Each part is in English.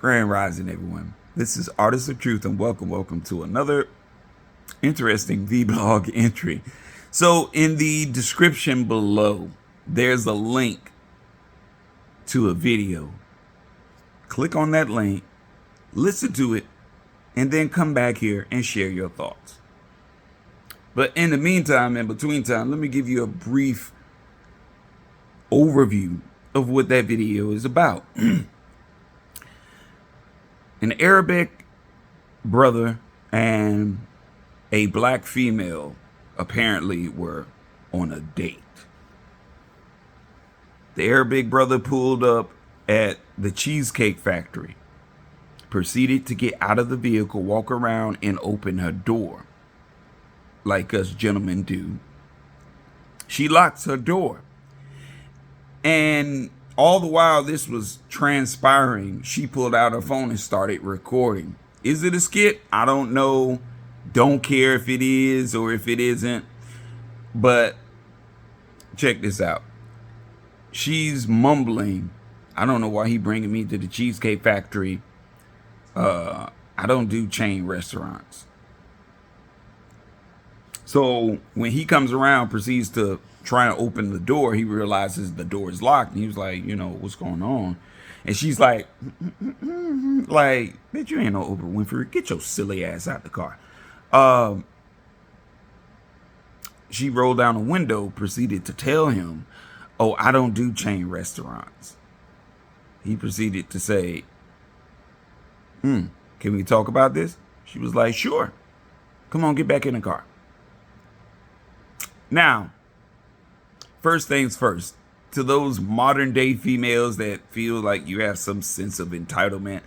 Grand Rising, everyone. This is Artists of Truth, and welcome to another interesting vlog entry. So, in the description below, there's a link to a video. Click on that link, listen to it, and then come back here and share your thoughts. But in the meantime, in between time, let me give you a brief overview of what that video is about. An Arabic brother and a black female apparently were on a date. The Arabic brother pulled up at the Cheesecake Factory, proceeded to get out of the vehicle, walk around, and open her door, like us gentlemen do. She locks her door. And all the while this was transpiring, she pulled out her phone and started recording. Is it a skit? I don't know. Don't care if it is or if it isn't. But check this out. She's mumbling. I don't know why he bringing me to the Cheesecake Factory. I don't do chain restaurants. So when he comes around, proceeds to try and open the door, he realizes the door is locked. And he was like, what's going on? And she's like, bitch, you ain't no Oprah Winfrey. Get your silly ass out the car. She rolled down the window, proceeded to tell him, oh, I don't do chain restaurants. He proceeded to say, can we talk about this? She was like, sure. Come on, get back in the car. Now, first things first, to those modern day females that feel like you have some sense of entitlement,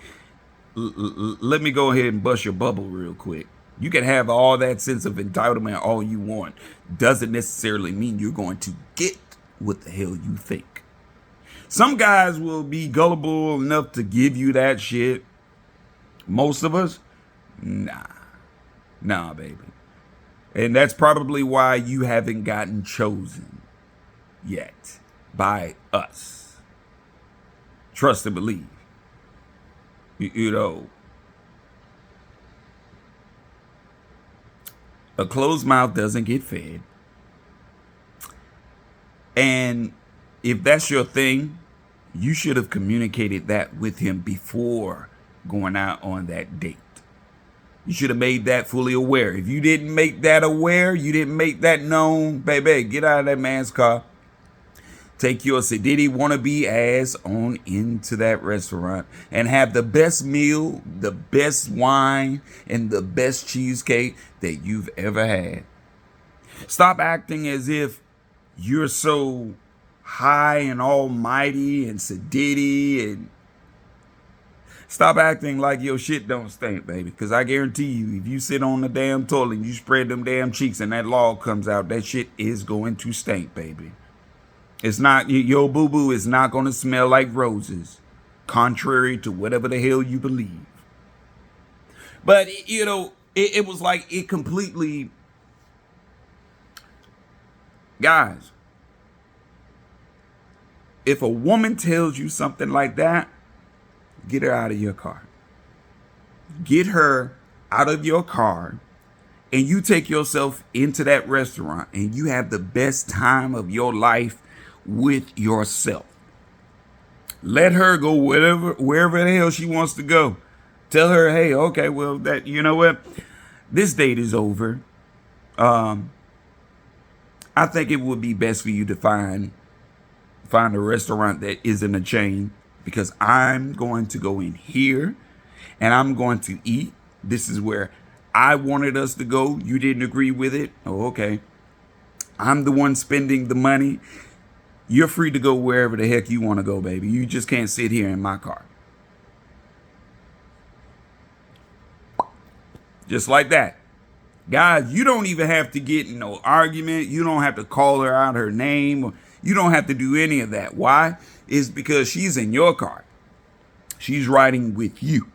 let me go ahead and bust your bubble real quick. You can have all that sense of entitlement all you want. Doesn't necessarily mean you're going to get what the hell you think. Some guys will be gullible enough to give you that shit. Most of us, nah, baby. And that's probably why you haven't gotten chosen yet by us. Trust and believe. You know, a closed mouth doesn't get fed. And if that's your thing, you should have communicated that with him before going out on that date. You should have made that fully aware. If you didn't make that aware, you didn't make that known, baby, get out of that man's car. Take your Sadiddy wannabe ass on into that restaurant and have the best meal, the best wine, and the best cheesecake that you've ever had. Stop acting as if you're so high and almighty and Sadiddy, and stop acting like your shit don't stink, baby. Because I guarantee you, if you sit on the damn toilet and you spread them damn cheeks and that log comes out, that shit is going to stink, baby. It's not, your boo-boo is not going to smell like roses, contrary to whatever the hell you believe. But, it was like it completely, guys, if a woman tells you something like that, get her out of your car. Get her out of your car, and you take yourself into that restaurant and you have the best time of your life with yourself. Let her go wherever the hell she wants to go. Tell her, hey, okay, well, that, you know what? This date is over. I think it would be best for you to find a restaurant that isn't a chain, because I'm going to go in here and I'm going to eat. This is where I wanted us to go. You didn't agree with it. Oh, okay. I'm the one spending the money. You're free to go wherever the heck you want to go, baby. You just can't sit here in my car. Just like that. Guys, you don't even have to get in no argument. You don't have to call her out her name. You don't have to do any of that. Why? It's because she's in your car. She's riding with you.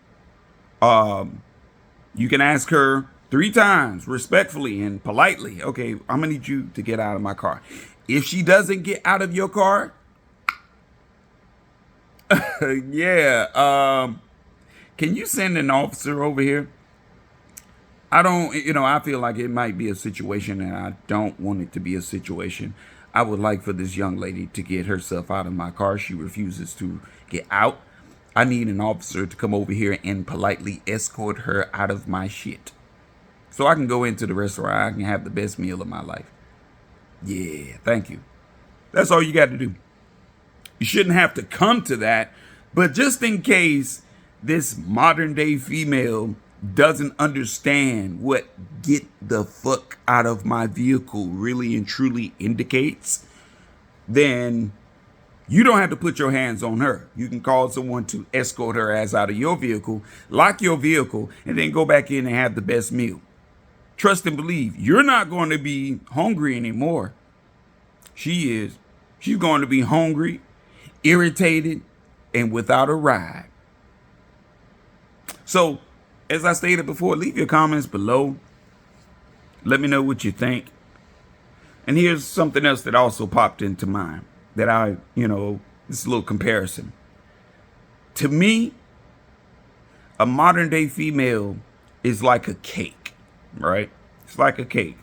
You can ask her 3 times respectfully and politely. Okay, I'm going to need you to get out of my car. If she doesn't get out of your car, yeah, can you send an officer over here? I don't, I feel like it might be a situation, and I don't want it to be a situation. I would like for this young lady to get herself out of my car. She refuses to get out. I need an officer to come over here and politely escort her out of my shit, so I can go into the restaurant. I can have the best meal of my life. Yeah, thank you. That's all you got to do. You shouldn't have to come to that, but just in case this modern day female doesn't understand what "get the fuck out of my vehicle" really and truly indicates, then you don't have to put your hands on her. You can call someone to escort her ass out of your vehicle, lock your vehicle, and then go back in and have the best meal. Trust and believe, you're not going to be hungry anymore. She is. She's going to be hungry, irritated, and without a ride. So, as I stated before, leave your comments below. Let me know what you think. And here's something else that also popped into mind that this little comparison. To me, a modern day female is like a cake, right? It's like a cake.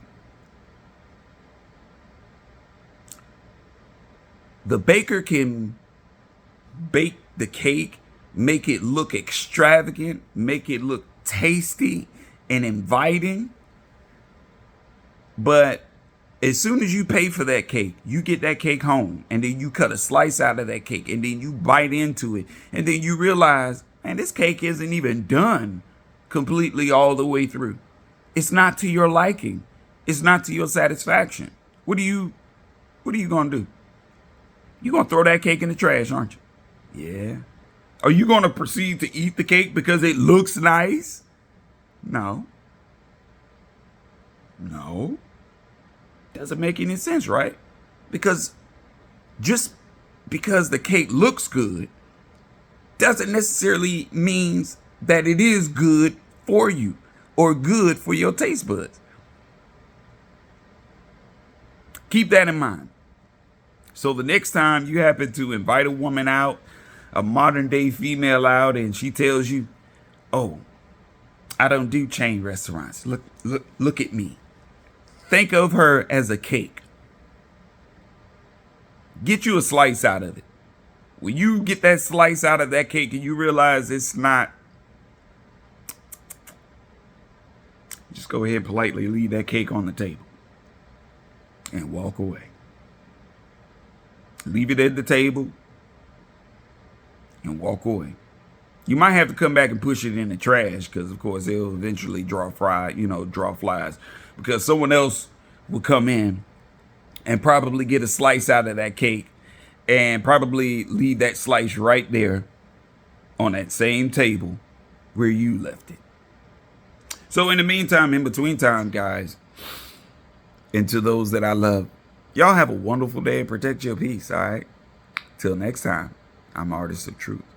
The baker can bake the cake, make it look extravagant, make it look tasty and inviting. But as soon as you pay for that cake, you get that cake home, and then you cut a slice out of that cake, and then you bite into it, and then you realize, man, this cake isn't even done completely all the way through. It's not to your liking. It's not to your satisfaction. What are you going to do? You're going to throw that cake in the trash, aren't you? Yeah. Are you going to proceed to eat the cake because it looks nice? No. Doesn't make any sense, right? Because just because the cake looks good doesn't necessarily means that it is good for you or good for your taste buds. Keep that in mind. So the next time you happen to invite a woman out, a modern day female out, and she tells you, "Oh, I don't do chain restaurants. Look at me." Think of her as a cake. Get you a slice out of it. When you get that slice out of that cake and you realize it's not, just go ahead and politely leave that cake on the table and walk away. Leave it at the table and walk away. You might have to come back and push it in the trash because, of course, it'll eventually draw flies, because someone else will come in and probably get a slice out of that cake and probably leave that slice right there on that same table where you left it. So in the meantime, in between time, guys, and to those that I love, y'all have a wonderful day and protect your peace, all right? Till next time, I'm Artist of Truth.